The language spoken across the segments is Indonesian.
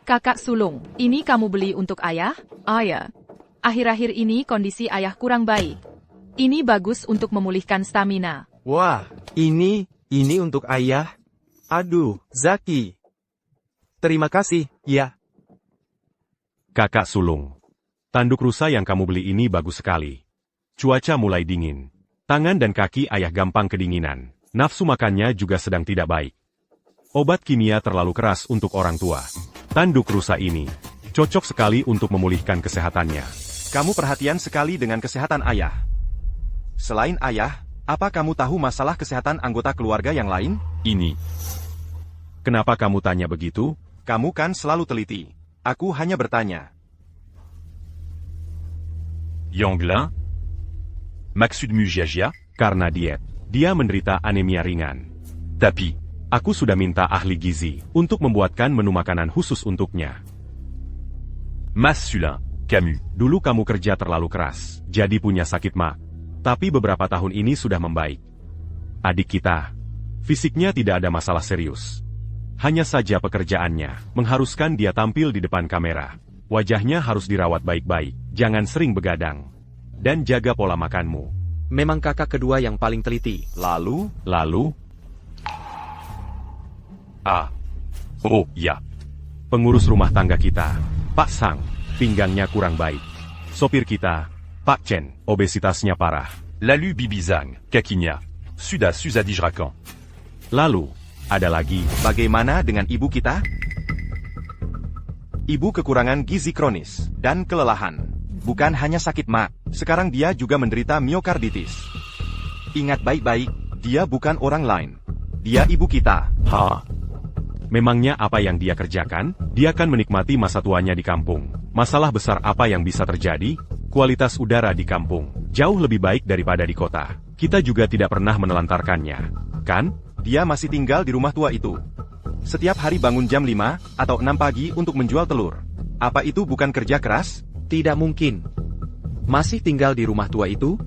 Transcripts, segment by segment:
Kakak sulung, ini kamu beli untuk ayah? Ayah. Akhir-akhir ini kondisi ayah kurang baik. Ini bagus untuk memulihkan stamina. Wah, ini untuk ayah. Aduh, Zaki. Terima kasih, ya. Kakak sulung. Tanduk rusa yang kamu beli ini bagus sekali. Cuaca mulai dingin. Tangan dan kaki ayah gampang kedinginan. Nafsu makannya juga sedang tidak baik. Obat kimia terlalu keras untuk orang tua. Tanduk rusa ini cocok sekali untuk memulihkan kesehatannya. Kamu perhatian sekali dengan kesehatan ayah. Selain ayah, apa kamu tahu masalah kesehatan anggota keluarga yang lain? Ini. Kenapa kamu tanya begitu? Kamu kan selalu teliti. Aku hanya bertanya. Yanglin, Maksud Mujiajia, Karena diet. Dia menderita anemia ringan. Tapi, Aku sudah minta ahli gizi untuk membuatkan menu makanan khusus untuknya. Massulin, Camus. Dulu kamu kerja terlalu keras, jadi punya sakit mak. Tapi beberapa tahun ini sudah membaik. Adik kita, fisiknya tidak ada masalah serius. Hanya saja pekerjaannya mengharuskan dia tampil di depan kamera. Wajahnya harus dirawat baik-baik, jangan sering begadang. Dan jaga pola makanmu. Memang kakak kedua yang paling teliti. Lalu, Ah. Oh, ya. pengurus rumah tangga kita, Pak Sang, pinggangnya kurang baik. Sopir kita, Pak Chen, obesitasnya parah. Lalu Bibizang, Kakinya. Suda Suzadijrakan. Lalu, ada lagi. bagaimana dengan ibu kita? Ibu kekurangan gizi kronis dan kelelahan. Bukan hanya sakit mak, sekarang dia juga menderita miokarditis. Ingat baik-baik, dia bukan orang lain. Dia ibu kita. Memangnya apa yang dia kerjakan? Dia kan menikmati masa tuanya di kampung. Masalah besar apa yang bisa terjadi? Kualitas udara di kampung jauh lebih baik daripada di kota. Kita juga tidak pernah menelantarkannya, kan? Dia masih tinggal di rumah tua itu. Setiap hari bangun jam 5 atau 6 pagi untuk menjual telur. Apa itu bukan kerja keras? Tidak mungkin. Masih tinggal di rumah tua itu?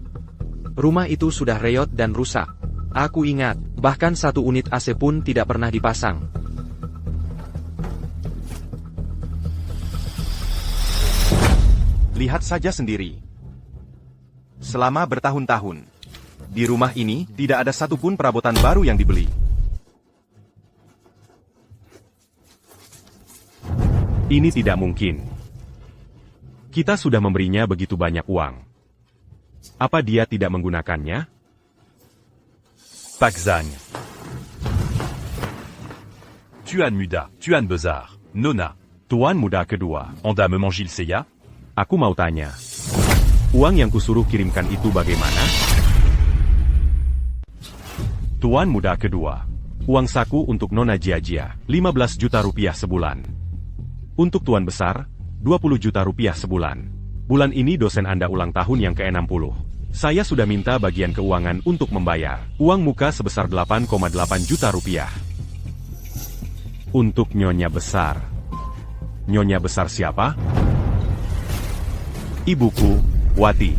Rumah itu sudah reot dan rusak. Aku ingat, bahkan satu unit AC pun tidak pernah dipasang. Lihat saja sendiri. Selama bertahun-tahun, di rumah ini tidak ada satupun perabotan baru yang dibeli. Ini tidak mungkin. Kita sudah memberinya begitu banyak uang. Apa dia tidak menggunakannya? Pakzang. Tuan Muda, Tuan Bezar, Nona. Tuan muda kedua. Onda me mangil seya? Aku mau tanya. Uang yang kusuruh kirimkan itu bagaimana? Tuan muda kedua. Uang saku untuk Nona Jiajia, 15 juta rupiah sebulan. Untuk Tuan besar, 20 juta rupiah sebulan. Bulan ini dosen Anda ulang tahun yang ke-60. Saya sudah minta bagian keuangan untuk membayar uang muka sebesar 8,8 juta rupiah. Untuk Nyonya besar. Nyonya besar siapa? Ibuku, Wati.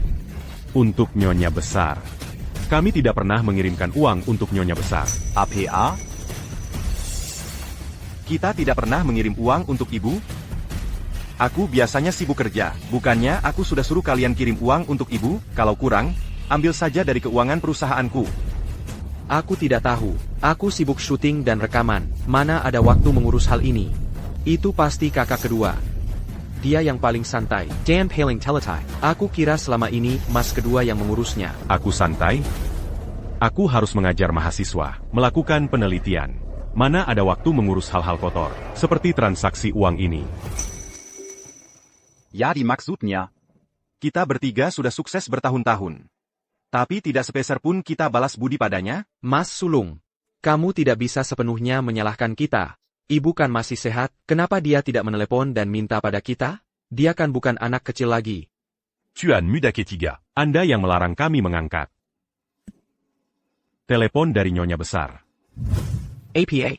Untuk Nyonya besar. Kami tidak pernah mengirimkan uang untuk Nyonya besar. APA? Kita tidak pernah mengirim uang untuk ibu? Aku biasanya sibuk kerja, bukannya aku sudah suruh kalian kirim uang untuk ibu? Kalau kurang, ambil saja dari keuangan perusahaanku. Aku tidak tahu. Aku sibuk syuting dan rekaman. Mana ada waktu mengurus hal ini? Itu pasti kakak kedua. Dia yang paling santai. Dan paling teletai. Aku kira selama ini mas kedua yang mengurusnya. Aku santai? Aku harus mengajar mahasiswa, melakukan penelitian. Mana ada waktu mengurus hal-hal kotor, seperti transaksi uang ini. Ya maksudnya. Kita bertiga sudah sukses bertahun-tahun. Tapi tidak sepeser pun kita balas budi padanya? Mas Sulung, kamu tidak bisa sepenuhnya menyalahkan kita. Ibu kan masih sehat, kenapa dia tidak menelepon dan minta pada kita? Dia kan bukan anak kecil lagi. Tuan Muda ketiga. Anda yang melarang kami mengangkat. Telepon dari Nyonya besar. APA.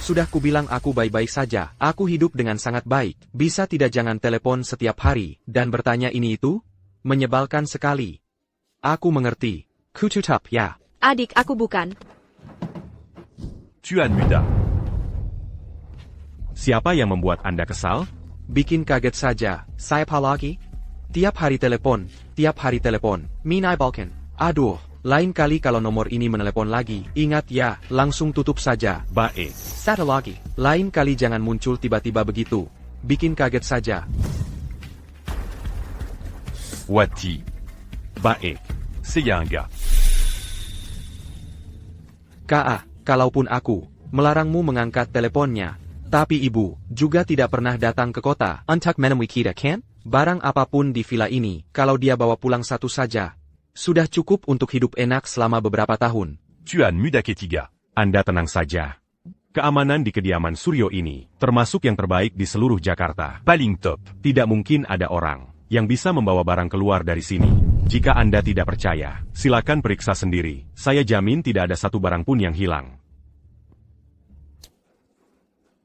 Sudah kubilang aku baik-baik saja, aku hidup dengan sangat baik. Bisa tidak jangan telepon setiap hari, dan bertanya ini itu? Menyebalkan sekali. Aku mengerti. Kututap ya. Adik aku bukan. Tuan Muda. Siapa yang membuat Anda kesal? Bikin kaget saja. Saya apa lagi? Tiap hari telepon. Minai Balkan. Aduh, lain kali kalau nomor ini menelepon lagi, ingat ya, langsung tutup saja. Baik. Satu lagi. Lain kali jangan muncul tiba-tiba begitu. Bikin kaget saja. Wati. Baik. C'est y a un gars. Kalaupun aku melarangmu mengangkat teleponnya, tapi ibu juga tidak pernah datang ke kota untuk menemui kita, kan? Barang apapun di villa ini, kalau dia bawa pulang satu saja, sudah cukup untuk hidup enak selama beberapa tahun. Tuan Muda Ketiga. Anda tenang saja. Keamanan di kediaman Suryo ini, termasuk yang terbaik di seluruh Jakarta. Paling top. Tidak mungkin ada orang yang bisa membawa barang keluar dari sini. Jika Anda tidak percaya, silakan periksa sendiri. Saya jamin tidak ada satu barang pun yang hilang.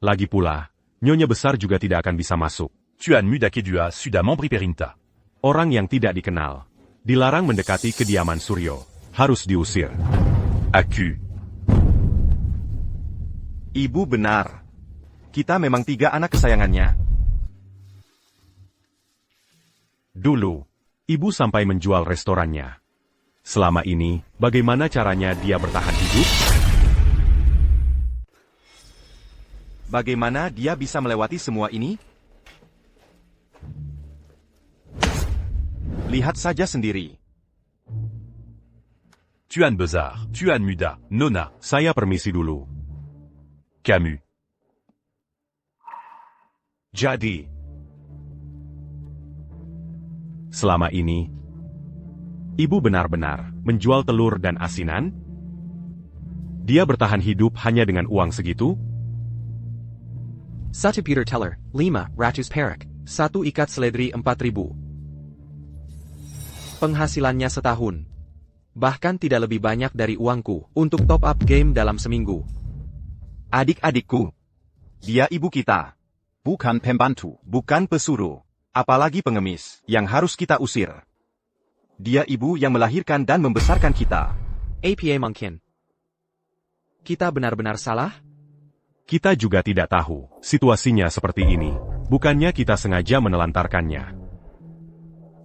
Lagi pula, Nyonya Besar juga tidak akan bisa masuk. Tuan Muda Kedua sudah memberi perintah. Orang yang tidak dikenal dilarang mendekati kediaman Suryo. Harus diusir. Aku. Ibu benar. Kita memang 3 anak kesayangannya. Dulu, ibu sampai menjual restorannya. Selama ini, bagaimana caranya dia bertahan hidup? Bagaimana dia bisa melewati semua ini? Lihat saja sendiri. Tuan Besar. Tuan Muda. Nona. Saya permisi dulu. Camus. Jadi, selama ini, ibu benar-benar menjual telur dan asinan? Dia bertahan hidup hanya dengan uang segitu? 1 Peter Teller, 500 perak, 1 ikat seledri 4.000. Penghasilannya setahun. Bahkan tidak lebih banyak dari uangku untuk top up game dalam seminggu. Adik-adikku. Dia ibu kita. Bukan pembantu. Bukan pesuruh. Apalagi pengemis yang harus kita usir. Dia ibu yang melahirkan dan membesarkan kita. APA mungkin. Kita benar-benar salah? Kita juga tidak tahu situasinya seperti ini. Bukannya kita sengaja menelantarkannya.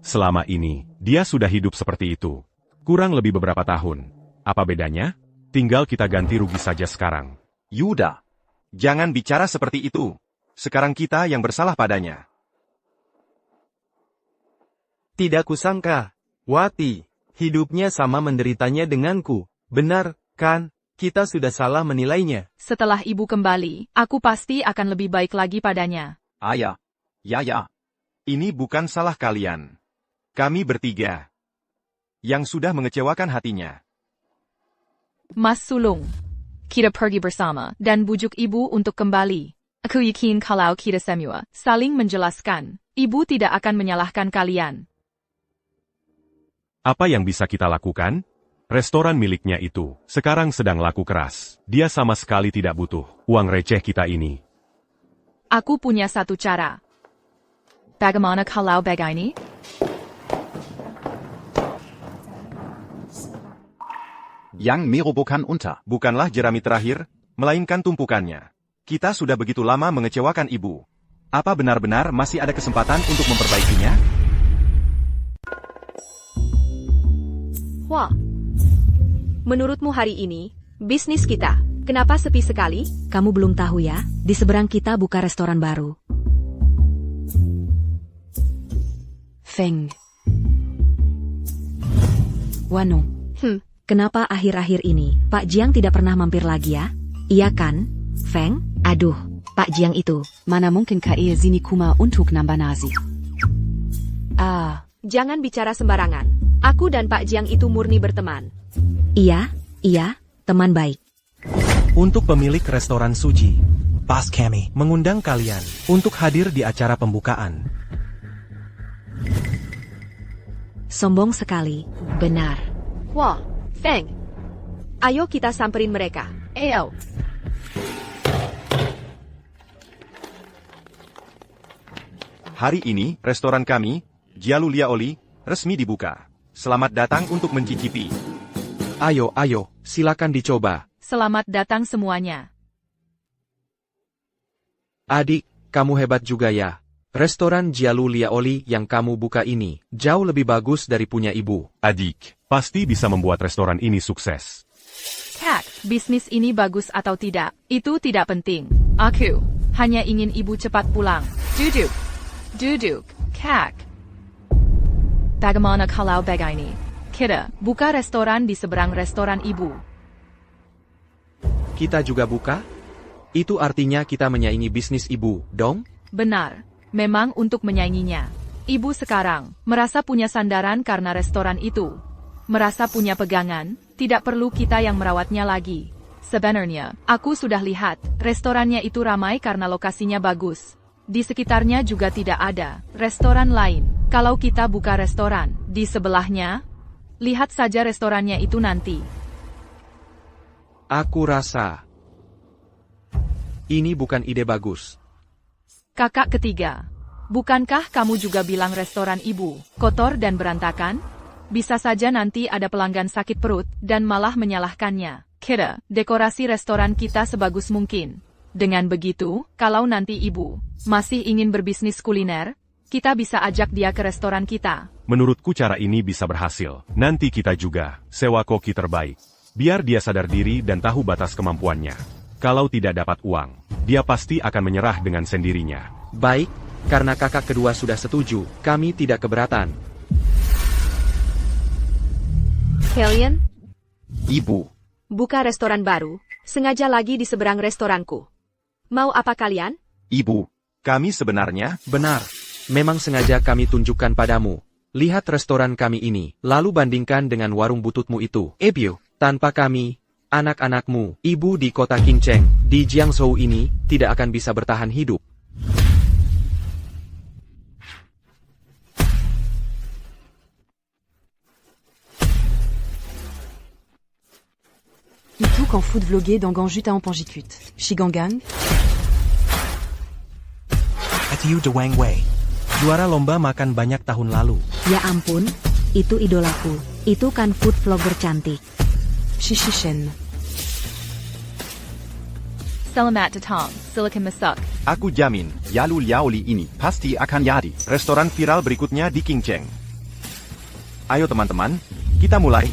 Selama ini, dia sudah hidup seperti itu. Kurang lebih beberapa tahun. Apa bedanya? Tinggal kita ganti rugi saja sekarang. Yuda. Jangan bicara seperti itu. Sekarang kita yang bersalah padanya. Tidak kusangka, Wati, hidupnya sama menderitanya denganku. Benar, kan? Kita sudah salah menilainya. Setelah ibu kembali, aku pasti akan lebih baik lagi padanya. Ayah. Ya. Ini bukan salah kalian. Kami bertiga. Yang sudah mengecewakan hatinya. Mas Sulung. Kita pergi bersama dan bujuk ibu untuk kembali. Aku yakin kalau kita semua saling menjelaskan, ibu tidak akan menyalahkan kalian. Apa yang bisa kita lakukan? Restoran miliknya itu sekarang sedang laku keras. Dia sama sekali tidak butuh uang receh kita ini. Aku punya satu cara. Bagaimana kalau begini? Yang merobohkan unta bukanlah jerami terakhir, melainkan tumpukannya. Kita sudah begitu lama mengecewakan ibu. Apa benar-benar masih ada kesempatan untuk memperbaikinya? Wah. Menurutmu hari ini, bisnis kita, kenapa sepi sekali? Kamu belum tahu ya, di seberang kita buka restoran baru. Feng. Wano. Kenapa akhir-akhir ini, Pak Jiang tidak pernah mampir lagi ya? Iya kan, Feng? Aduh, Pak Jiang itu, mana mungkin ia sini kuma untuk nambah nasi. Jangan bicara sembarangan. Aku dan Pak Jiang itu murni berteman. Iya, teman baik. Untuk pemilik restoran Suji, Pas Kami mengundang kalian untuk hadir di acara pembukaan. Sombong sekali, benar. Wah, Feng. Ayo kita samperin mereka. Ayo. Hari ini, restoran kami, Jialulia Oli, resmi dibuka. Selamat datang untuk mencicipi. Ayo, silakan dicoba. Selamat datang semuanya. Adik, kamu hebat juga ya. Restoran Jialu Liaoli yang kamu buka ini, jauh lebih bagus dari punya ibu. Adik, pasti bisa membuat restoran ini sukses. Kak, bisnis ini bagus atau tidak, itu tidak penting. Aku hanya ingin ibu cepat pulang. Duduk. Duduk, Kak. Bagaimana kalau begini? Kita buka restoran di seberang restoran ibu. Kita juga buka? Itu artinya kita menyaingi bisnis ibu, dong? Benar. Memang untuk menyainginya. Ibu sekarang merasa punya sandaran karena restoran itu. Merasa punya pegangan, tidak perlu kita yang merawatnya lagi. Sebenarnya, aku sudah lihat, restorannya itu ramai karena lokasinya bagus. Di sekitarnya juga tidak ada restoran lain. Kalau kita buka restoran di sebelahnya, lihat saja restorannya itu nanti. Aku rasa ini bukan ide bagus. Kakak ketiga, bukankah kamu juga bilang restoran ibu kotor dan berantakan? Bisa saja nanti ada pelanggan sakit perut dan malah menyalahkannya. Kita dekorasi restoran kita sebagus mungkin. Dengan begitu, kalau nanti ibu masih ingin berbisnis kuliner, kita bisa ajak dia ke restoran kita. Menurutku cara ini bisa berhasil. Nanti kita juga sewa koki terbaik. Biar dia sadar diri dan tahu batas kemampuannya. Kalau tidak dapat uang, dia pasti akan menyerah dengan sendirinya. Baik, karena kakak kedua sudah setuju, kami tidak keberatan. Kalian Ibu, buka restoran baru, sengaja lagi di seberang restoranku. Mau apa kalian? Ibu, kami sebenarnya... Benar, memang sengaja kami tunjukkan padamu. Lihat restoran kami ini, lalu bandingkan dengan warung bututmu itu. Ebyo, tanpa kami, anak-anakmu, ibu di kota Qingcheng, di Jiangzhou ini, tidak akan bisa bertahan hidup. Itu qu'en food vloguer dans Ganjut à Empanjikut. Shigangang. Atiu de Wang Wei. Juara lomba makan banyak tahun lalu. Ya ampun, itu idolaku. Itu kan food vlogger cantik. Shishishen. Selamat datang, Silicon Masuk. Aku jamin, Jialu Liaoli ini pasti akan jadi restoran viral berikutnya di Qingcheng. Ayo teman-teman, kita mulai.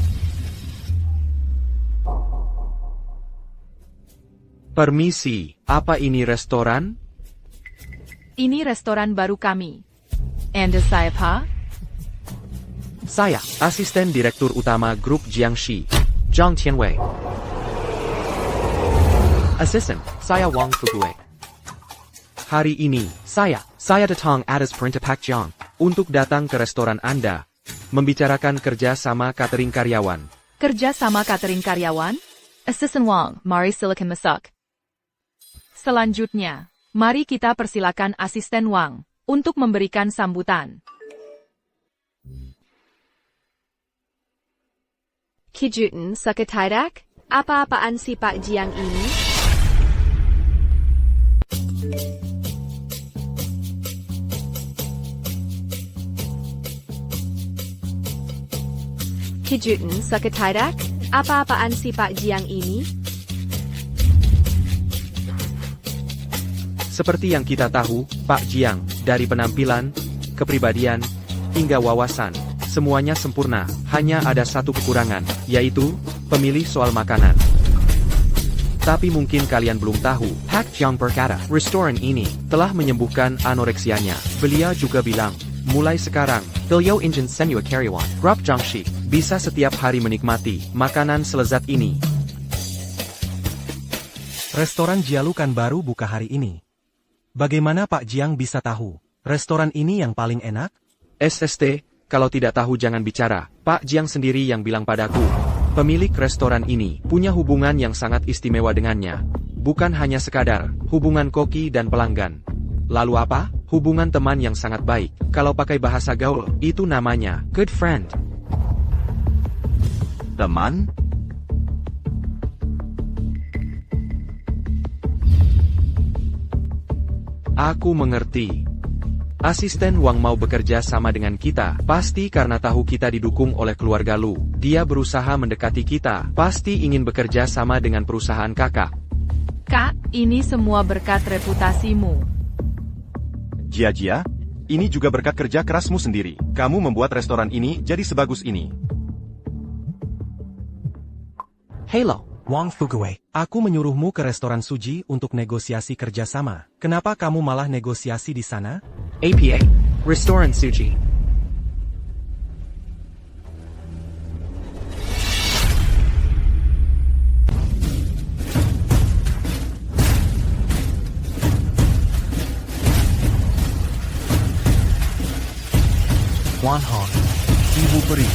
Permisi, apa ini restoran? Ini restoran baru kami. Anda saya Pak? Saya, asisten direktur utama grup Jiangxi, Zhang Tianwei. Assistant, saya Wang Fugue. Hari ini, saya datang atas perintah Pak Jiang, untuk datang ke restoran Anda, membicarakan kerja sama catering karyawan. Kerja sama catering karyawan? Assistant Wang, mari Silicon Masuk. Selanjutnya, mari kita persilakan asisten Wang, untuk memberikan sambutan. Kijuten Sekretariat? Apa-apaan si Pak Jiang ini? Kijuten Sekretariat? Apa-apaan si Pak Jiang ini? Seperti yang kita tahu, Pak Jiang, dari penampilan, kepribadian, hingga wawasan, semuanya sempurna, hanya ada satu kekurangan, yaitu, pemilih soal makanan. Tapi mungkin kalian belum tahu, Pak Jiang berkata, restoran ini, telah menyembuhkan anoreksianya. Beliau juga bilang, mulai sekarang, beliau ingin semua karyawan, grup Jiangxi, bisa setiap hari menikmati, makanan selezat ini. Restoran Jialu kan baru buka hari ini. Bagaimana Pak Jiang bisa tahu? Restoran ini yang paling enak? SST, kalau tidak tahu jangan bicara. Pak Jiang sendiri yang bilang padaku. Pemilik restoran ini punya hubungan yang sangat istimewa dengannya. Bukan hanya sekadar hubungan koki dan pelanggan. Lalu apa? Hubungan teman yang sangat baik. Kalau pakai bahasa gaul, itu namanya good friend. Teman? Aku mengerti. Asisten Wang mau bekerja sama dengan kita, pasti karena tahu kita didukung oleh keluarga Lu. Dia berusaha mendekati kita, pasti ingin bekerja sama dengan perusahaan kakak. Kak, ini semua berkat reputasimu. Jia, ini juga berkat kerja kerasmu sendiri. Kamu membuat restoran ini jadi sebagus ini. Hello. Wang Fuguwei, aku menyuruhmu ke restoran Suji untuk negosiasi kerjasama. Kenapa kamu malah negosiasi di sana? APA. Restoran Suji. Wan Hong, Ibu Peri.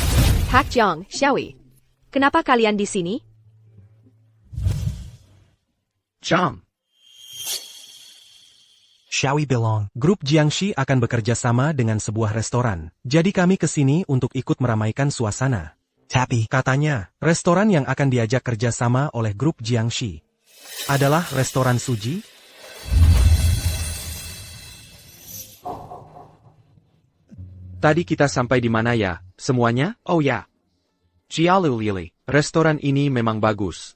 Pak Jiang, Xiaoyi. Kenapa kalian di sini? Jam. Xiaoyi Belong. Grup Jiangxi akan bekerja sama dengan sebuah restoran. Jadi kami ke sini untuk ikut meramaikan suasana. Tapi, katanya, restoran yang akan diajak kerja sama oleh grup Jiangxi adalah restoran Suji. Tadi kita sampai di mana ya, semuanya? Oh ya. Jialu Lili, restoran ini memang bagus.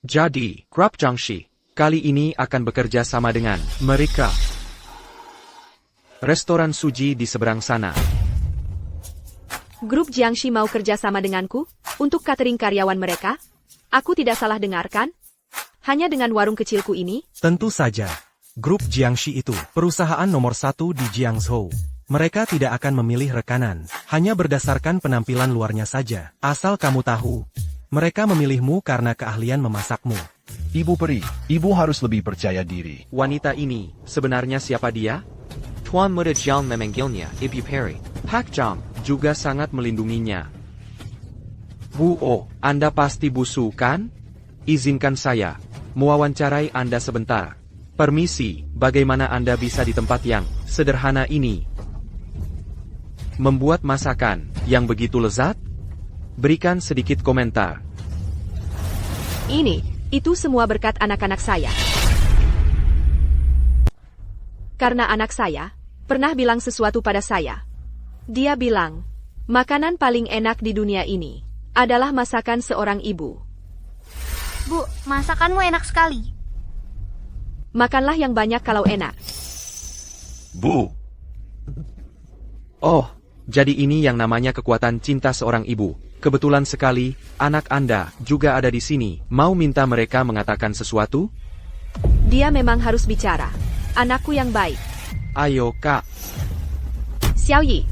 Jadi, Grup Jiangxi, kali ini akan bekerja sama dengan mereka. Restoran Suji di seberang sana. Grup Jiangxi mau kerja sama denganku untuk catering karyawan mereka? Aku tidak salah dengarkan? Hanya dengan warung kecilku ini? Tentu saja. Grup Jiangxi itu perusahaan nomor 1 di Jiangzhou. Mereka tidak akan memilih rekanan, hanya berdasarkan penampilan luarnya saja. Asal kamu tahu, mereka memilihmu karena keahlian memasakmu. Ibu Peri, ibu harus lebih percaya diri. Wanita ini, sebenarnya siapa dia? Tuan Muda Jiang memanggilnya Ibu Peri. Pak Jiang juga sangat melindunginya. Bu Oh, Anda pasti busu kan? Izinkan saya mewawancarai Anda sebentar. Permisi, bagaimana Anda bisa di tempat yang sederhana ini membuat masakan yang begitu lezat? Berikan sedikit komentar. Itu semua berkat anak-anak saya. Karena anak saya pernah bilang sesuatu pada saya. Dia bilang, makanan paling enak di dunia ini adalah masakan seorang ibu. Bu, masakanmu enak sekali. Makanlah yang banyak kalau enak. Bu. Oh, jadi ini yang namanya kekuatan cinta seorang ibu. Kebetulan sekali, anak Anda juga ada di sini. Mau minta mereka mengatakan sesuatu? Dia memang harus bicara. Anakku yang baik. Ayo, Kak. Xiaoyi.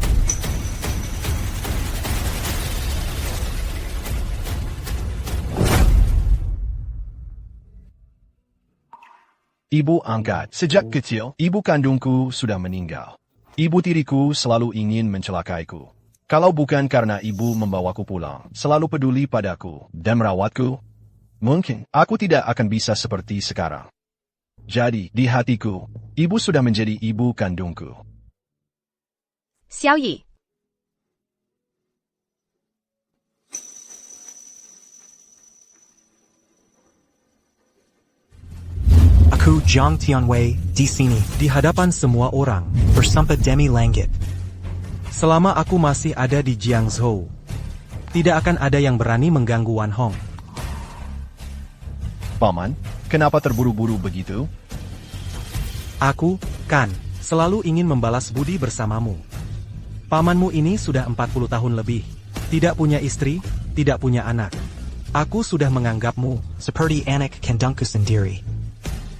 Ibu angkat, sejak kecil, ibu kandungku sudah meninggal. Ibu tiriku selalu ingin mencelakaiku. Kalau bukan karena ibu membawaku pulang, selalu peduli padaku, dan merawatku, mungkin aku tidak akan bisa seperti sekarang. Jadi, di hatiku, ibu sudah menjadi ibu kandungku. Xiaoyi. Aku Jiang Tianwei di sini, di hadapan semua orang, bersama Demi Langit. Selama aku masih ada di Jiangzhou, tidak akan ada yang berani mengganggu Wan Hong. Paman, kenapa terburu-buru begitu? Aku, kan, selalu ingin membalas budi bersamamu. Pamanmu ini sudah 40 tahun lebih, tidak punya istri, tidak punya anak. Aku sudah menganggapmu seperti anak kandungku sendiri.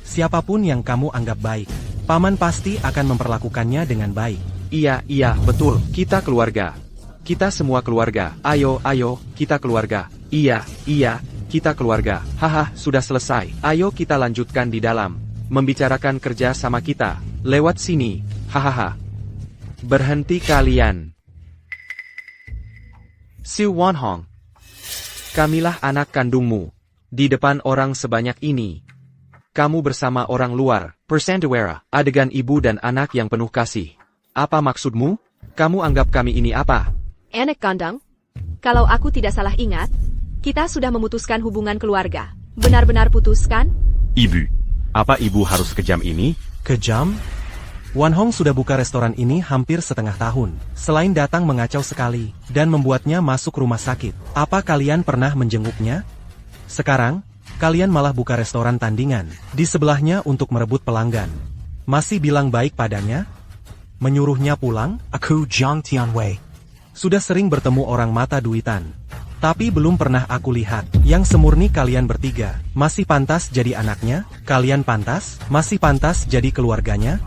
Siapapun yang kamu anggap baik, paman pasti akan memperlakukannya dengan baik. Iya, betul. Kita keluarga. Kita semua keluarga. Ayo, kita keluarga. Iya, kita keluarga. Haha, sudah selesai. Ayo kita lanjutkan di dalam. Membicarakan kerja sama kita. Lewat sini. Hahaha. Berhenti kalian. Siu Wan Hong. Kamilah anak kandungmu. Di depan orang sebanyak ini. Kamu bersama orang luar, persanduera, adegan ibu dan anak yang penuh kasih. Apa maksudmu? Kamu anggap kami ini apa? Anak kandang? Kalau aku tidak salah ingat, kita sudah memutuskan hubungan keluarga. Benar-benar putuskan? Ibu, apa ibu harus kejam ini? Kejam? Wan Hong sudah buka restoran ini hampir setengah tahun. Selain datang mengacau sekali, dan membuatnya masuk rumah sakit. Apa kalian pernah menjenguknya? Sekarang, Kalian malah buka restoran tandingan di sebelahnya untuk merebut pelanggan. Masih bilang baik padanya? Menyuruhnya pulang? Aku Jiang Tianwei. Sudah sering bertemu orang mata duitan. Tapi belum pernah aku lihat yang semurni kalian bertiga. Masih pantas jadi anaknya? Kalian pantas? Masih pantas jadi keluarganya?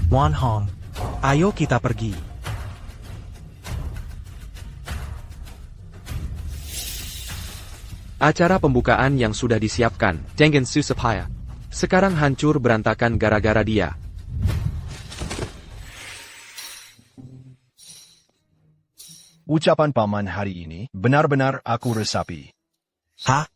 Wan Hong. Ayo kita pergi. Acara pembukaan yang sudah disiapkan, Dengan Susapaya, sekarang hancur berantakan gara-gara dia. Ucapan paman hari ini, benar-benar aku resapi. Hah?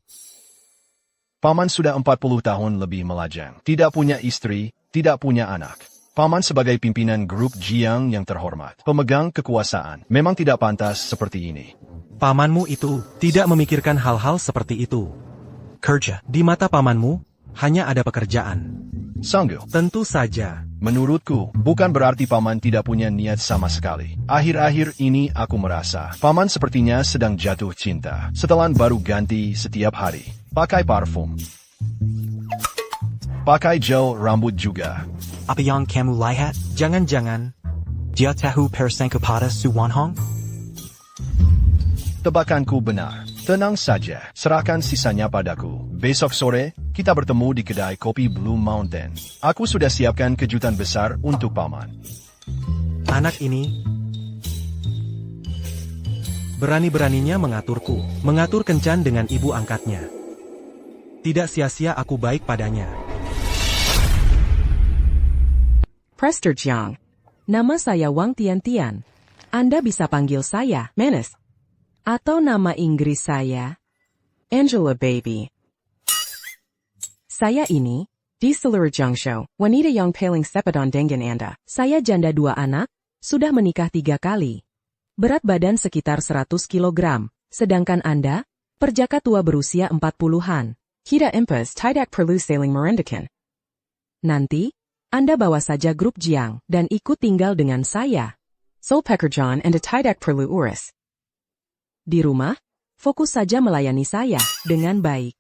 Paman sudah 40 tahun lebih melajang. Tidak punya istri, tidak punya anak. Paman sebagai pimpinan grup Jiang yang terhormat, pemegang kekuasaan, memang tidak pantas seperti ini. Pamanmu itu tidak memikirkan hal-hal seperti itu. Kerja. Di mata pamanmu, hanya ada pekerjaan. Sanggup. Tentu saja. Menurutku, bukan berarti paman tidak punya niat sama sekali. Akhir-akhir ini aku merasa, paman sepertinya sedang jatuh cinta. Setelan baru ganti setiap hari. Pakai parfum. Pakai gel rambut juga. Apa yang kamu lihat? Jangan-jangan Dia tahu persengkepada Su Wan Hong? Tebakanku benar. Tenang saja, serahkan sisanya padaku. Besok sore, kita bertemu di kedai kopi Blue Mountain. Aku sudah siapkan kejutan besar untuk paman. anak ini berani-beraninya mengaturku, mengatur kencan dengan ibu angkatnya. Tidak sia-sia aku baik padanya. Prester Jiang. Nama saya Wang Tian-Tian. Anda bisa panggil saya Menes. Atau nama Inggris saya Angela Baby. Saya ini di seluruh Jiangshou, wanita yang paling sepadan dengan Anda. Saya janda 2 anak, sudah menikah 3 kali. Berat badan sekitar 100 kg, sedangkan Anda, perjaka tua berusia 40-an. Kita impas tidak perlu saling merendakan. Nanti, Anda bawa saja grup Jiang dan ikut tinggal dengan saya. Sol pekerjaan Anda tidak perlu urus. Di rumah, fokus saja melayani saya dengan baik.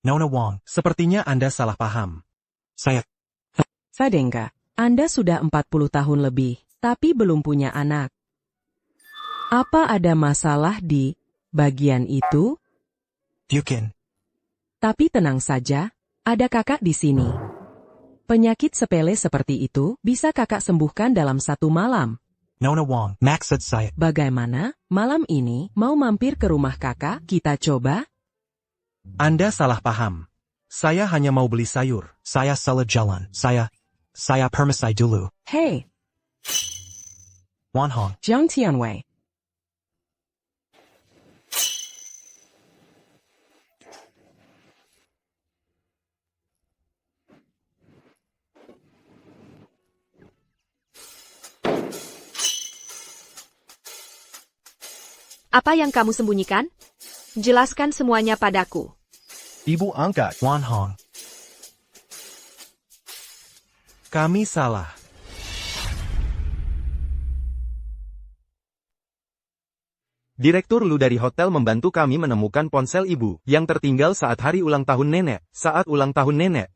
Nona Wang. Sepertinya Anda salah paham. Saya Dengar, Anda sudah 40 tahun lebih, tapi belum punya anak. Apa ada masalah di bagian itu? Bukan. Tapi tenang saja, ada kakak di sini. Penyakit sepele seperti itu bisa kakak sembuhkan dalam 1 malam. Nona Wang. Maksud saya. Bagaimana, malam ini mau mampir ke rumah kakak, kita coba? Anda salah paham. Saya hanya mau beli sayur. Saya salah jalan. Saya permisi dulu. Hey, Wan Hong. Jiang Tianwei. Apa yang kamu sembunyikan? Jelaskan semuanya padaku. Ibu angkat. Wan Hong. Kami salah. Direktur Lu dari hotel membantu kami menemukan ponsel ibu yang tertinggal saat hari ulang tahun nenek. Saat ulang tahun nenek.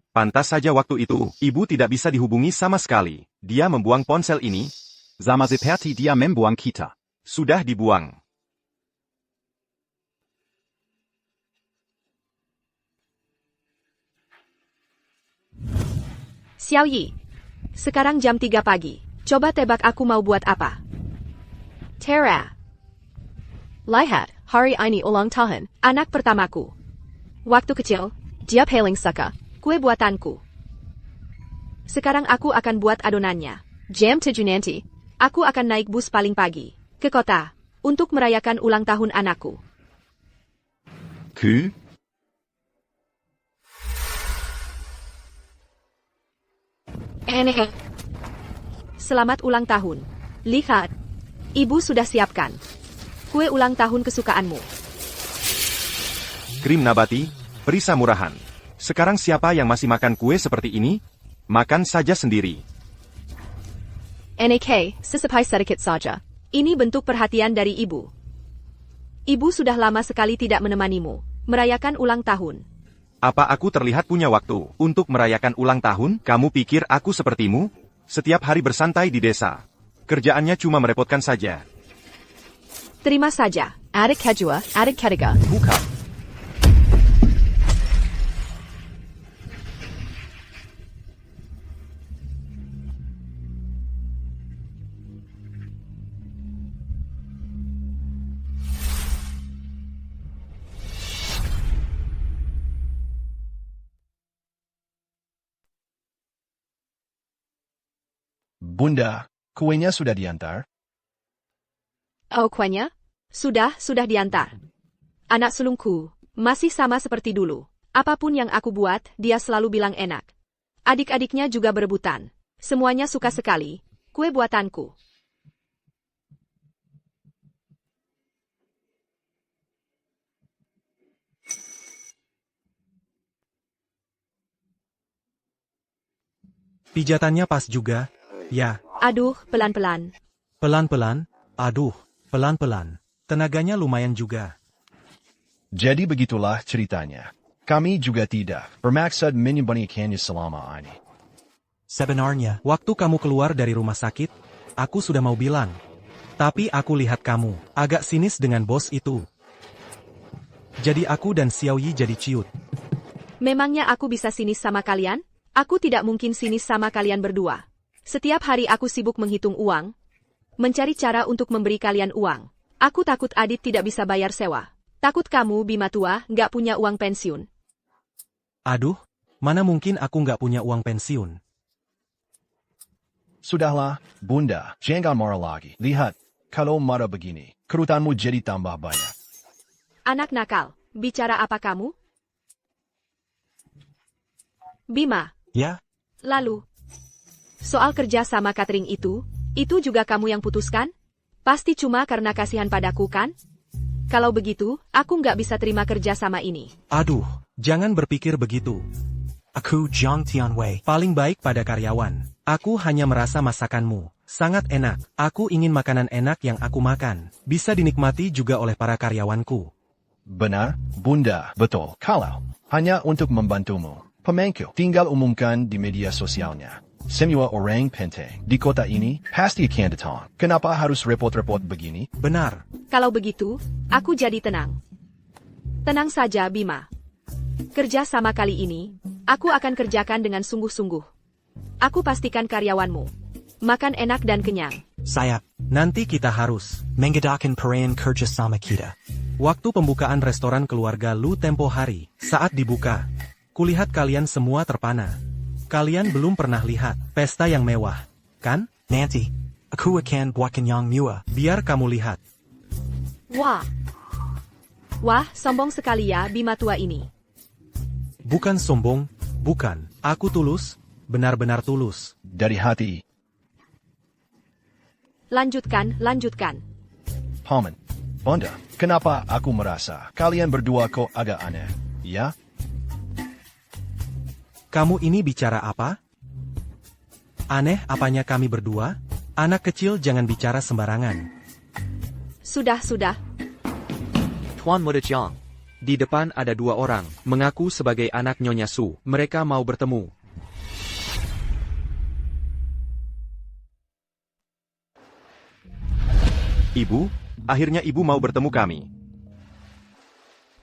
Pantas saja waktu itu, ibu tidak bisa dihubungi sama sekali. Dia membuang ponsel ini. Sama seperti dia membuang kita. Sudah dibuang. Xiao Yi. Sekarang jam 3 pagi. Coba tebak aku mau buat apa? Tera. Lihat, hari ini ulang tahun, anak pertamaku. Waktu kecil, dia paling suka kue buatanku. Sekarang aku akan buat adonannya. Jam 7 nanti, aku akan naik bus paling pagi ke kota untuk merayakan ulang tahun anakku. Selamat ulang tahun. Lihat, ibu sudah siapkan kue ulang tahun kesukaanmu. Krim nabati, perisa murahan. Sekarang siapa yang masih makan kue seperti ini? Makan saja sendiri. NAK, sesepai sedikit saja. Ini bentuk perhatian dari ibu. Ibu sudah lama sekali tidak menemanimu, merayakan ulang tahun. Apa aku terlihat punya waktu untuk merayakan ulang tahun? Kamu pikir aku sepertimu? Setiap hari bersantai di desa. Kerjaannya cuma merepotkan saja. Terima saja. Adik kedua, adik ketiga. Bukan. Bunda, kuenya sudah diantar? Oh, kuenya? Sudah diantar. Anak sulungku, masih sama seperti dulu. Apapun yang aku buat, dia selalu bilang enak. Adik-adiknya juga berebutan. Semuanya suka sekali. Kue buatanku. Pijatannya pas juga. Ya. Aduh, pelan-pelan. Pelan-pelan. Aduh, pelan-pelan. Tenaganya lumayan juga. Jadi begitulah ceritanya. Kami juga tidak bermaksud menyembunyikannya selama ini. Sebenarnya, waktu kamu keluar dari rumah sakit, aku sudah mau bilang. Tapi aku lihat kamu agak sinis dengan bos itu. Jadi aku dan Xiao Yi jadi ciut. Memangnya aku bisa sinis sama kalian? Aku tidak mungkin sinis sama kalian berdua. Setiap hari aku sibuk menghitung uang, mencari cara untuk memberi kalian uang. Aku takut Adit tidak bisa bayar sewa. Takut kamu, Bima tua, nggak punya uang pensiun. Aduh, mana mungkin aku nggak punya uang pensiun. Sudahlah, Bunda, jangan marah lagi. Lihat, kalau marah begini, kerutanmu jadi tambah banyak. Anak nakal, bicara apa kamu? Bima. Ya? Lalu, soal kerja sama catering itu juga kamu yang putuskan? Pasti cuma karena kasihan padaku kan? Kalau begitu, aku nggak bisa terima kerja sama ini. Aduh, jangan berpikir begitu. Aku Jiang Tianwei. Paling baik pada karyawan. Aku hanya merasa masakanmu sangat enak. Aku ingin makanan enak yang aku makan bisa dinikmati juga oleh para karyawanku. Benar, Bunda, betul. Kalau hanya untuk membantumu, pemangku tinggal umumkan di media sosialnya. Semua orang penting di kota ini pasti akan datang. Kenapa harus repot-repot begini? Benar. Kalau begitu, aku jadi tenang. Tenang saja, Bima. Kerja sama kali ini, aku akan kerjakan dengan sungguh-sungguh. Aku pastikan karyawanmu makan enak dan kenyang. Saya. Nanti kita harus mengadakan perayaan kerja sama kita. Waktu pembukaan restoran keluarga Lu tempo hari, saat dibuka, kulihat kalian semua terpana. Kalian belum pernah lihat pesta yang mewah, kan? Nanti, aku akan buatkan yang mewah. Biar kamu lihat. Wah, sombong sekali ya Bima tua ini. Bukan sombong, bukan. Aku tulus, benar-benar tulus. Dari hati. Lanjutkan. Paman, Bunda, kenapa aku merasa kalian berdua kok agak aneh, ya? Kamu ini bicara apa? Aneh apanya kami berdua? Anak kecil jangan bicara sembarangan. Sudah. Tuan Muda Jiang. Di depan ada dua orang, mengaku sebagai anak Nyonya Su. Mereka mau bertemu. Ibu, akhirnya ibu mau bertemu kami.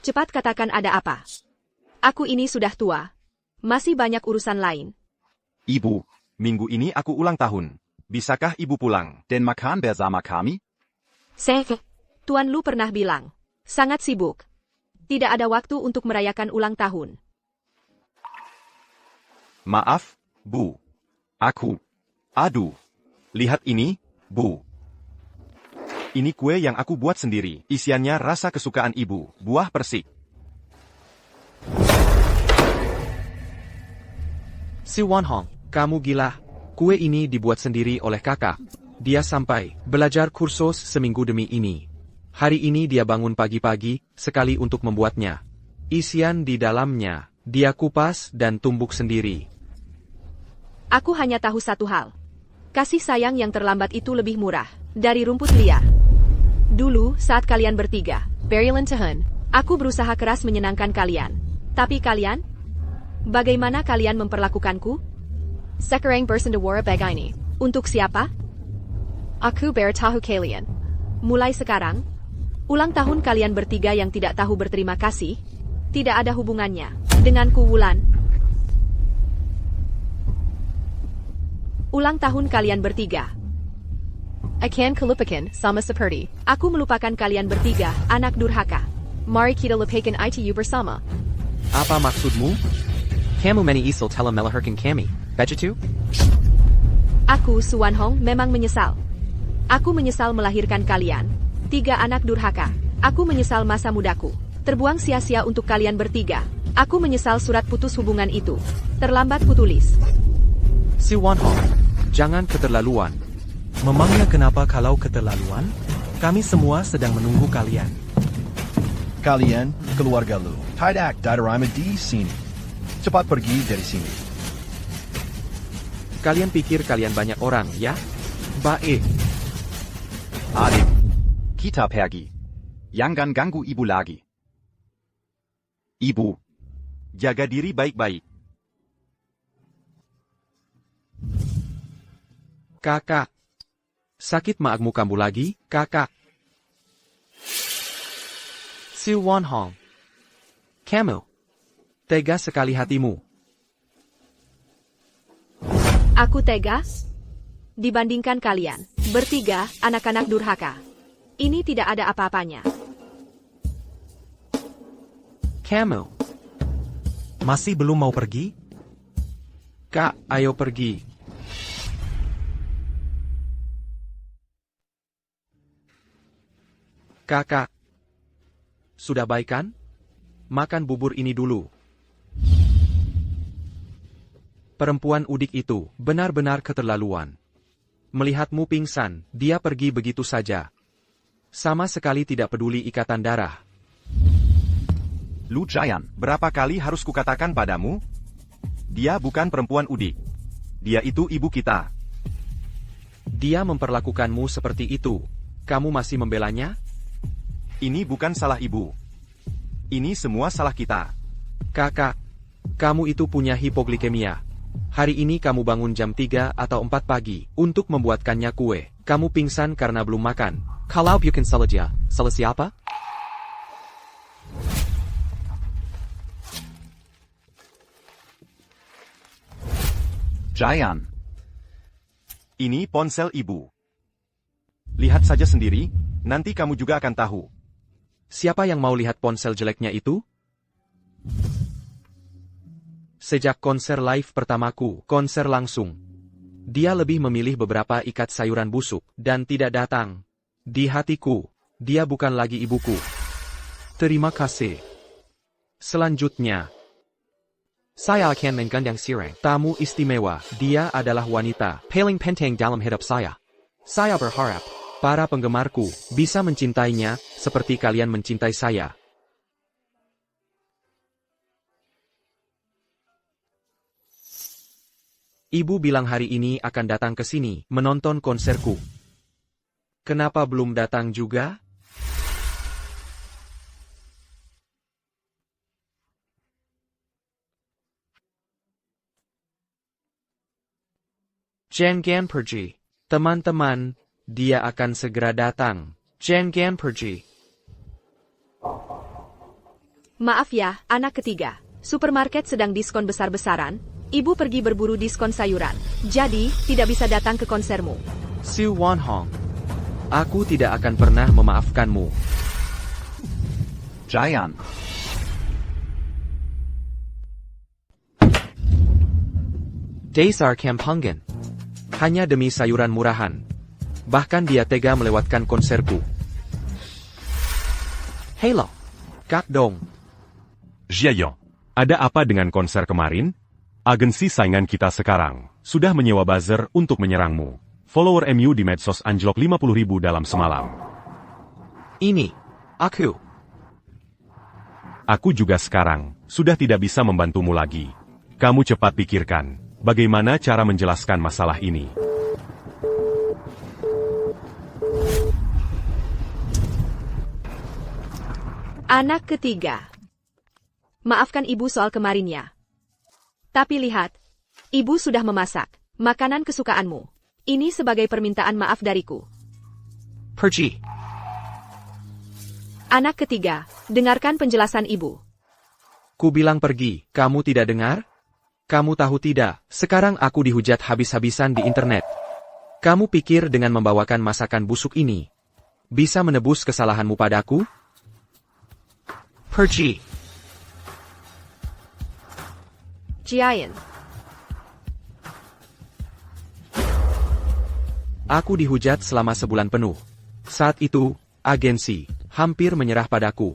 Cepat katakan ada apa. Aku ini sudah tua. Masih banyak urusan lain. Ibu, minggu ini aku ulang tahun. Bisakah ibu pulang dan makan bersama kami? Tuan Lu pernah bilang, sangat sibuk. Tidak ada waktu untuk merayakan ulang tahun. Maaf, Bu. Aduh. Lihat ini, Bu. Ini kue yang aku buat sendiri. Isiannya rasa kesukaan ibu, buah persik. Si Wanhong, kamu gila. Kue ini dibuat sendiri oleh kakak. Dia sampai belajar kursus seminggu demi ini. Hari ini dia bangun pagi-pagi sekali untuk membuatnya. Isian di dalamnya, dia kupas dan tumbuk sendiri. Aku hanya tahu satu hal. Kasih sayang yang terlambat itu lebih murah dari rumput liar. Dulu, saat kalian bertiga, Berylin Tahun, aku berusaha keras menyenangkan kalian. Tapi kalian? Bagaimana kalian memperlakukanku? Sekarang bersendewara begini. Untuk siapa? Aku bertahu kalian. Mulai sekarang, ulang tahun kalian bertiga yang tidak tahu berterima kasih, tidak ada hubungannya denganku Wulan. Ulang tahun kalian bertiga. Akan kelupakan sama seperti aku melupakan kalian bertiga, anak durhaka. Mari kita lupakan itu bersama. Apa maksudmu? Kamu menyesal telah melahirkan kami, begitu? Aku, Suan Hong, memang menyesal. Aku menyesal melahirkan kalian. 3 anak durhaka. Aku menyesal masa mudaku. Terbuang sia-sia untuk kalian bertiga. Aku menyesal surat putus hubungan itu. Terlambat kutulis. Suan Hong, jangan keterlaluan. Memangnya kenapa kalau keterlaluan? Kami semua sedang menunggu kalian. Kalian, keluarga lu, tidak diterima di sini. Cepat pergi dari sini. Kalian pikir kalian banyak orang, ya? Baik. Adik, kita pergi. Jangan ganggu ibu lagi. Ibu, jaga diri baik-baik. Kakak. Sakit maagmu kambuh lagi, kakak. Suan Hong. Kamu. Tega sekali hatimu. Aku tega? Dibandingkan kalian, bertiga, anak-anak durhaka. Ini tidak ada apa-apanya. Kamu. Masih belum mau pergi? Kak, ayo pergi. Kakak. Sudah baik kan? Makan bubur ini dulu. Perempuan udik itu benar-benar keterlaluan. Melihatmu pingsan, dia pergi begitu saja. Sama sekali tidak peduli ikatan darah. Lu Jian, berapa kali harus kukatakan padamu? Dia bukan perempuan udik. Dia itu ibu kita. Dia memperlakukanmu seperti itu. Kamu masih membelanya? Ini bukan salah ibu. Ini semua salah kita. Kakak, kamu itu punya hipoglikemia. Hari ini kamu bangun jam 3 atau 4 pagi untuk membuatkannya kue. Kamu pingsan karena belum makan. Kalau bukan salah dia, salah siapa? Jian. Ini ponsel ibu. Lihat saja sendiri, nanti kamu juga akan tahu. Siapa yang mau lihat ponsel jeleknya itu? Sejak konser live pertamaku, konser langsung. Dia lebih memilih beberapa ikat sayuran busuk, dan tidak datang. Di hatiku, dia bukan lagi ibuku. Terima kasih. Selanjutnya, saya akan menggandeng Sireng, tamu istimewa. Dia adalah wanita paling penting dalam hidup saya. Saya berharap para penggemarku bisa mencintainya seperti kalian mencintai saya. Ibu bilang hari ini akan datang ke sini menonton konserku. Kenapa belum datang juga? Jangan pergi. Teman-teman, dia akan segera datang. Jangan pergi. Maaf ya, anak ketiga. Supermarket sedang diskon besar-besaran. Ibu pergi berburu diskon sayuran. Jadi, tidak bisa datang ke konsermu. Suan Hong. Aku tidak akan pernah memaafkanmu. Jian. Dasar Kampungan. Hanya demi sayuran murahan. Bahkan dia tega melewatkan konserku. Halo. Kak Dong. Jiayon, ada apa dengan konser kemarin? Agensi saingan kita sekarang sudah menyewa buzzer untuk menyerangmu. Follower MU di medsos anjlok 50.000 dalam semalam. Ini, aku. Aku juga sekarang sudah tidak bisa membantumu lagi. Kamu cepat pikirkan bagaimana cara menjelaskan masalah ini. Anak ketiga. Maafkan ibu soal kemarinnya. Tapi lihat, ibu sudah memasak makanan kesukaanmu. Ini sebagai permintaan maaf dariku. Pergi. Anak ketiga, dengarkan penjelasan ibu. Ku bilang pergi, kamu tidak dengar? Kamu tahu tidak, sekarang aku dihujat habis-habisan di internet. Kamu pikir dengan membawakan masakan busuk ini, bisa menebus kesalahanmu padaku? Pergi. Jiayan. Aku dihujat selama sebulan penuh. Saat itu, agensi hampir menyerah padaku.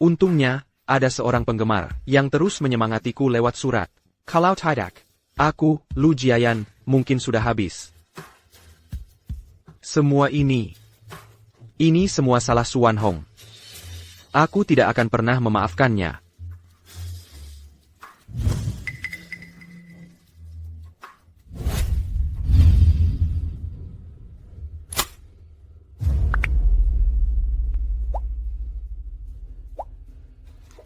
Untungnya, ada seorang penggemar yang terus menyemangatiku lewat surat. Kalau tidak, aku, Lu Jiayan, mungkin sudah habis. Semua ini semua salah Suan Hong. Aku tidak akan pernah memaafkannya.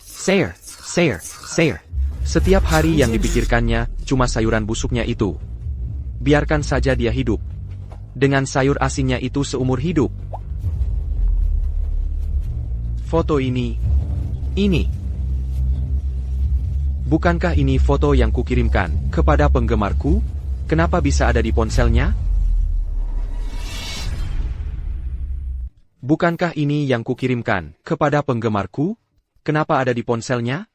Sayur. Setiap hari yang dipikirkannya cuma sayuran busuknya itu. Biarkan saja dia hidup. Dengan sayur asinnya itu seumur hidup. Foto ini. Bukankah ini foto yang kukirimkan kepada penggemarku? Kenapa bisa ada di ponselnya? Bukankah ini yang kukirimkan kepada penggemarku? Kenapa ada di ponselnya?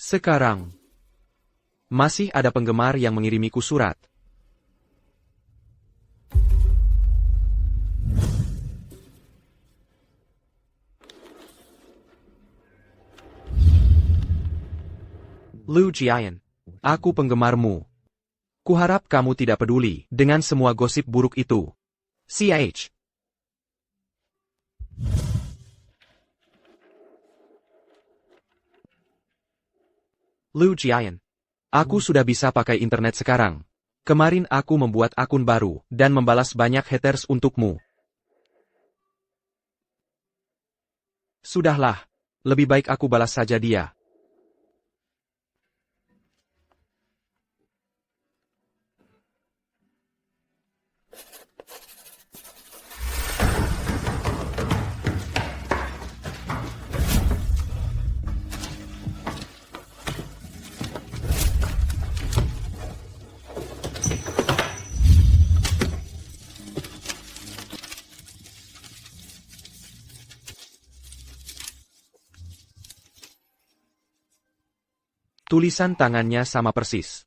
Sekarang, masih ada penggemar yang mengirimiku surat. Lu Jiayan, aku penggemarmu. Kuharap kamu tidak peduli dengan semua gosip buruk itu. CH. Lu Jiayan, aku sudah bisa pakai internet sekarang. Kemarin aku membuat akun baru dan membalas banyak haters untukmu. Sudahlah, lebih baik aku balas saja dia. Tulisan tangannya sama persis.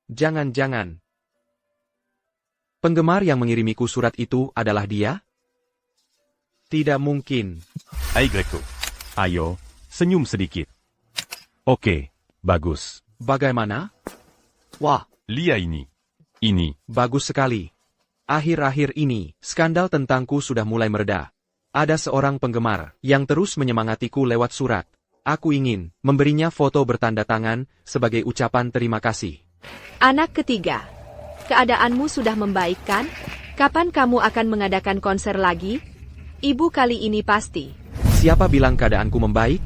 Jangan-jangan penggemar yang mengirimiku surat itu adalah dia? Tidak mungkin. Greco. Ayo, senyum sedikit. Oke, bagus. Bagaimana? Wah, Lihat ini. Ini. Bagus sekali. Akhir-akhir ini, skandal tentangku sudah mulai mereda. Ada seorang penggemar yang terus menyemangatiku lewat surat. Aku ingin memberinya foto bertanda tangan sebagai ucapan terima kasih. Anak ketiga. Keadaanmu sudah membaik kan? Kapan kamu akan mengadakan konser lagi? Ibu kali ini pasti. Siapa bilang keadaanku membaik?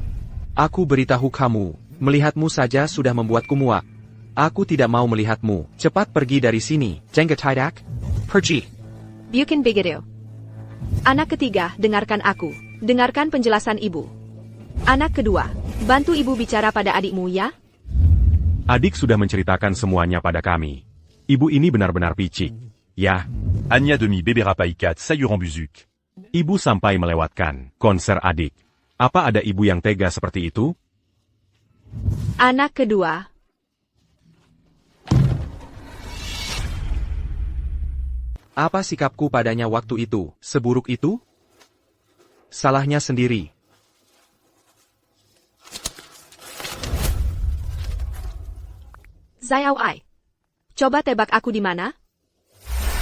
Aku beritahu kamu, melihatmu saja sudah membuatku muak. Aku tidak mau melihatmu. Cepat pergi dari sini. Jangan tidak. Pergi. Bukan begitu. Anak ketiga, dengarkan aku. Dengarkan penjelasan ibu. Anak kedua, bantu ibu bicara pada adikmu ya. Adik sudah menceritakan semuanya pada kami. Ibu ini benar-benar picik. Ya. Anya demi bébé rapaikat sayur en buzuk. Ibu sampai melewatkan konser adik. Apa ada ibu yang tega seperti itu? Anak kedua. Apa sikapku padanya waktu itu, seburuk itu? Salahnya sendiri. Zhao Ai. Coba tebak aku di mana?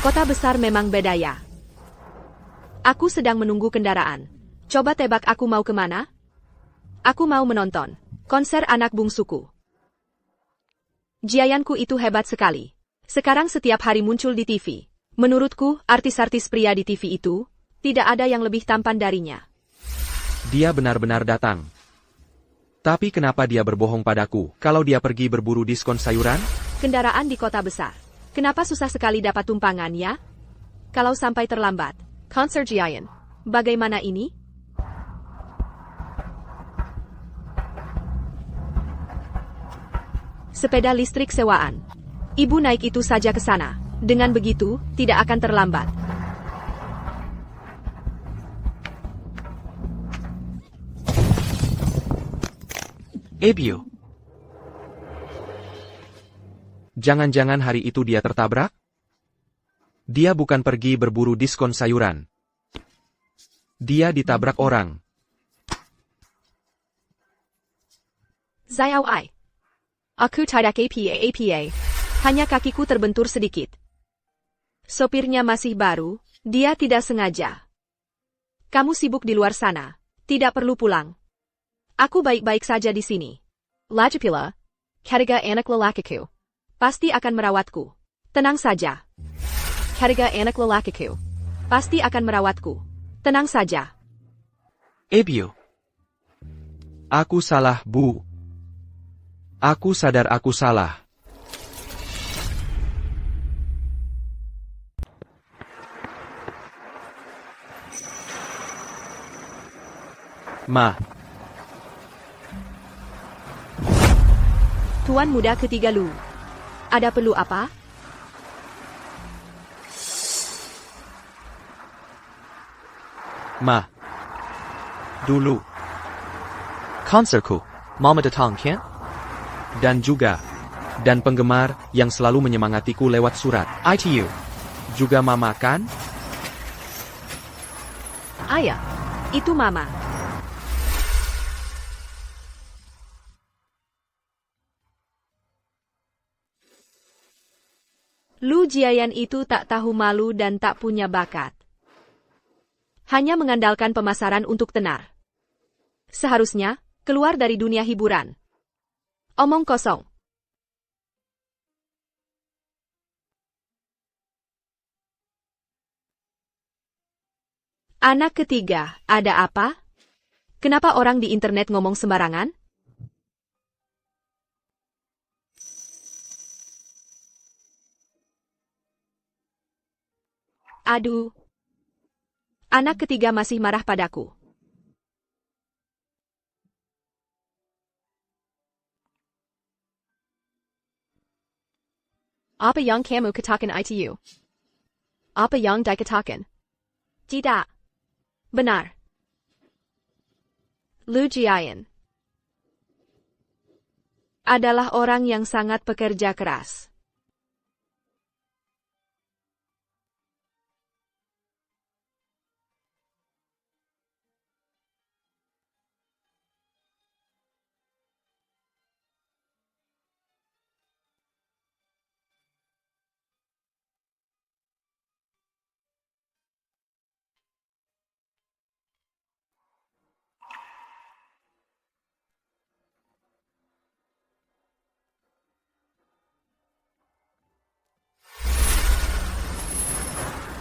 Kota besar memang beda ya. Aku sedang menunggu kendaraan. Coba tebak aku mau kemana? Aku mau menonton konser anak bungsuku. Jiayanku itu hebat sekali. Sekarang setiap hari muncul di TV. Menurutku, artis-artis pria di TV itu, tidak ada yang lebih tampan darinya. Dia benar-benar datang. Tapi kenapa dia berbohong padaku kalau dia pergi berburu diskon sayuran? Kendaraan di kota besar. Kenapa susah sekali dapat tumpangan ya? Kalau sampai terlambat. Konser Jiayan. Bagaimana ini? Sepeda listrik sewaan. Ibu naik itu saja ke sana. Dengan begitu, tidak akan terlambat. Ebio. Jangan-jangan hari itu dia tertabrak? Dia bukan pergi berburu diskon sayuran. Dia ditabrak orang. Xiao Ai. Aku tidak apa. Hanya kakiku terbentur sedikit. Sopirnya masih baru, dia tidak sengaja. Kamu sibuk di luar sana. Tidak perlu pulang. Aku baik-baik saja di sini. Lajapila. Ketiga anak lelakiku. Pasti akan merawatku. Tenang saja. Ketiga anak lelakiku. Pasti akan merawatku. Tenang saja. Ebio. Aku salah, Bu. Aku sadar aku salah. Ma. Tuan muda ketiga Lu. Ada perlu apa? Ma. Dulu. Konserku. Mama datang kan? Dan juga. Dan penggemar yang selalu menyemangatiku lewat surat. ITU. Juga Mama kan? Ayah. Itu Mama. Lu Jiayan itu tak tahu malu dan tak punya bakat. Hanya mengandalkan pemasaran untuk tenar. Seharusnya, keluar dari dunia hiburan. Omong kosong. Anak ketiga, ada apa? Kenapa orang di internet ngomong sembarangan? Aduh. Anak ketiga masih marah padaku. Apa yang kamu katakan itu? Apa yang dikatakan? Tidak. Benar. Lu Jiayan adalah orang yang sangat pekerja keras.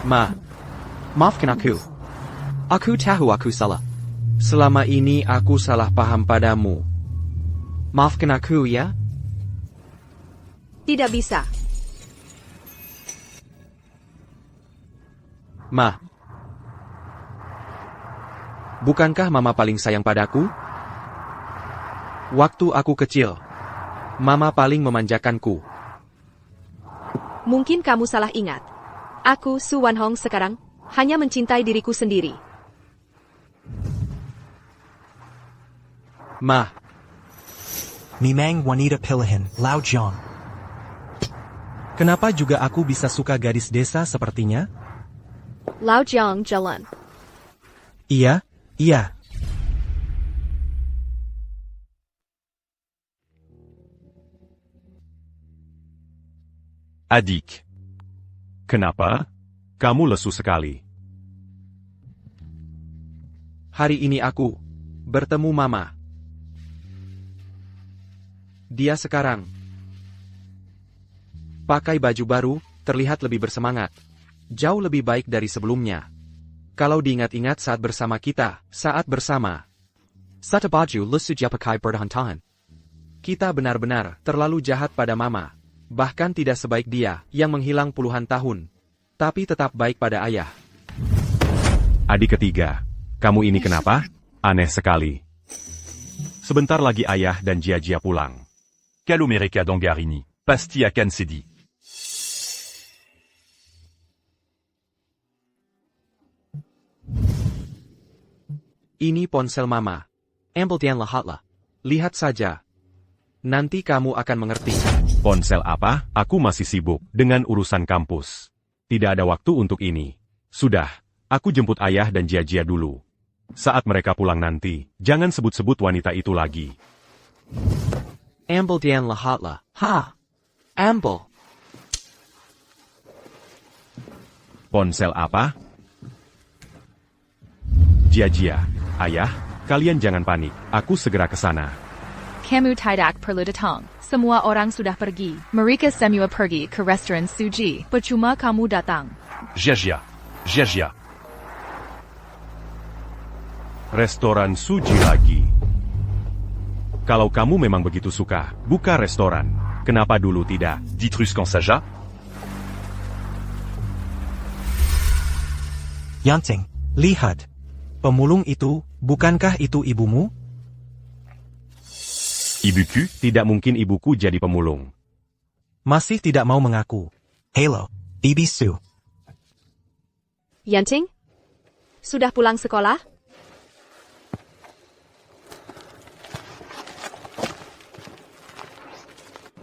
Ma. Maafkan aku. Aku tahu aku salah. Selama ini aku salah paham padamu. Maafkan aku ya? Tidak bisa. Ma. Bukankah Mama paling sayang padaku? Waktu aku kecil, Mama paling memanjakanku. Mungkin kamu salah ingat. Aku, Su Wanhong sekarang, hanya mencintai diriku sendiri. Ma. Memang wanita pilihan, Lao Jiang. Kenapa juga aku bisa suka gadis desa sepertinya? Lao Jiang jalan. Iya, iya. Adik. Kenapa? Kamu lesu sekali. Hari ini aku bertemu Mama. Dia sekarang Pakai baju baru, terlihat lebih bersemangat. Jauh lebih baik dari sebelumnya. Kalau diingat-ingat saat bersama kita, saat bersama. Sata baju lusu pakai bertahan-tahan. Kita benar-benar terlalu jahat pada Mama. Bahkan tidak sebaik dia, yang menghilang puluhan tahun. Tapi tetap baik pada ayah. Adik ketiga, kamu ini kenapa? Aneh sekali. Sebentar lagi ayah dan Jia pulang. Calomereka Dangarini, pasti akan sedih. Ini ponsel Mama. Ambil dan lahatlah. Lihat saja. Nanti kamu akan mengerti. Ponsel apa? Aku masih sibuk dengan urusan kampus. Tidak ada waktu untuk ini. Sudah, aku jemput ayah dan Jia dulu. Saat mereka pulang nanti, jangan sebut-sebut wanita itu lagi. Ambil dan lahatlah. Ha! Ambil. Ponsel apa? Jia, ayah, kalian jangan panik. Aku segera ke sana. Kamu tidak perlu datang. Semua orang sudah pergi. Mereka semua pergi ke restoran Suji. Percuma kamu datang. Jia. Restoran Suji lagi. Kalau kamu memang begitu suka, buka restoran. Kenapa dulu tidak? Ditruskan saja. Yanting, lihat. Pemulung itu, bukankah itu ibumu? Ibuku? Tidak mungkin ibuku jadi pemulung. Masih tidak mau mengaku. Halo, Bibi Su. Yanting? Sudah pulang sekolah?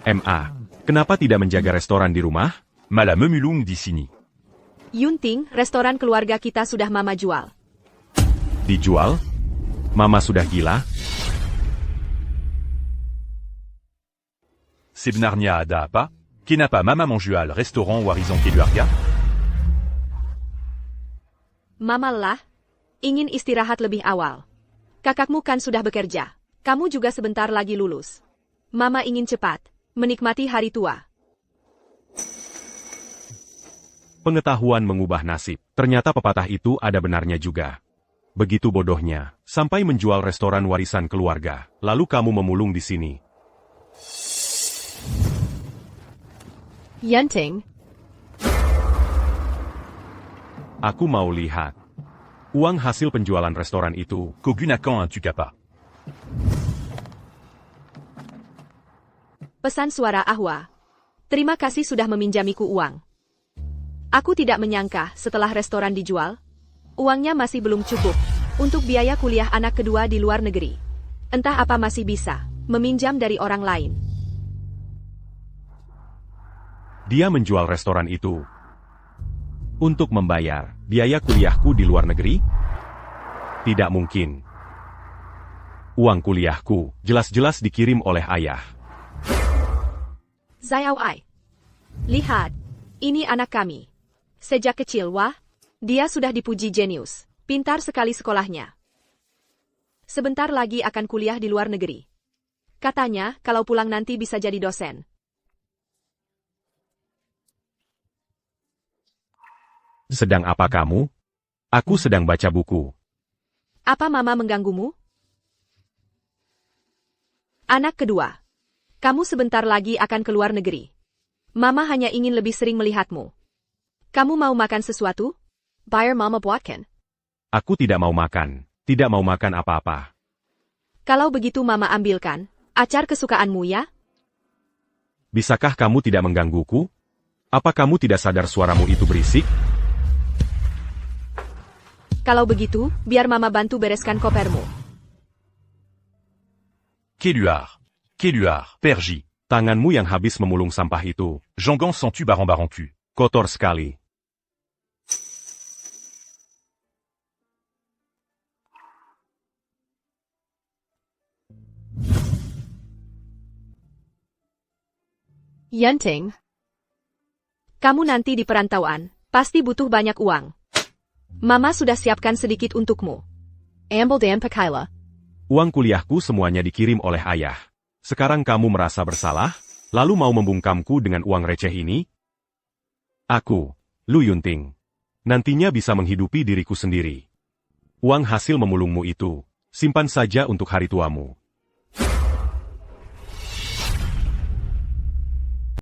MA, kenapa tidak menjaga restoran di rumah? Malah memulung di sini. Yunting, restoran keluarga kita sudah Mama jual. Dijual? Mama sudah gila? Sebenarnya ada apa? Kenapa Mama menjual restoran warisan keluarga? Mama lelah, ingin istirahat lebih awal. Kakakmu kan sudah bekerja. Kamu juga sebentar lagi lulus. Mama ingin cepat menikmati hari tua. Pengetahuan mengubah nasib. Ternyata pepatah itu ada benarnya juga. Begitu bodohnya, sampai menjual restoran warisan keluarga. Lalu kamu memulung di sini. Yanting, Aku mau lihat. Uang hasil penjualan restoran itu. Kogunakan tu apa? pesan suara Ahwa. Terima kasih sudah meminjamiku uang. Aku tidak menyangka setelah restoran dijual, uangnya masih belum cukup untuk biaya kuliah anak kedua di luar negeri. Entah apa masih bisa meminjam dari orang lain. Dia menjual restoran itu untuk membayar biaya kuliahku di luar negeri? Tidak mungkin. Uang kuliahku jelas-jelas dikirim oleh ayah. Xiao Ai. Lihat, ini anak kami. Sejak kecil, dia sudah dipuji jenius. Pintar sekali sekolahnya. Sebentar lagi akan kuliah di luar negeri. Katanya, kalau pulang nanti bisa jadi dosen. Sedang apa kamu? Aku sedang baca buku. Apa Mama mengganggumu? Anak kedua. Kamu sebentar lagi akan keluar negeri. Mama hanya ingin lebih sering melihatmu. Kamu mau makan sesuatu? Biar Mama buatkan. Aku tidak mau makan. Tidak mau makan apa-apa. Kalau begitu Mama ambilkan acar kesukaanmu ya? Bisakah kamu tidak menggangguku? Apa kamu tidak sadar suaramu itu berisik? Kalau begitu, biar Mama bantu bereskan kopermu. Keluar, pergi. Tanganmu yang habis memulung sampah itu. Jangan sans tu baran tu. Kotor sekali. Yanting, kamu nanti di perantauan, pasti butuh banyak uang. Mama sudah siapkan sedikit untukmu. Ambil dan pakailah. Uang kuliahku semuanya dikirim oleh ayah. Sekarang kamu merasa bersalah? Lalu mau membungkamku dengan uang receh ini? Aku, Lu Yunting, nantinya bisa menghidupi diriku sendiri. Uang hasil memulungmu itu, simpan saja untuk hari tuamu.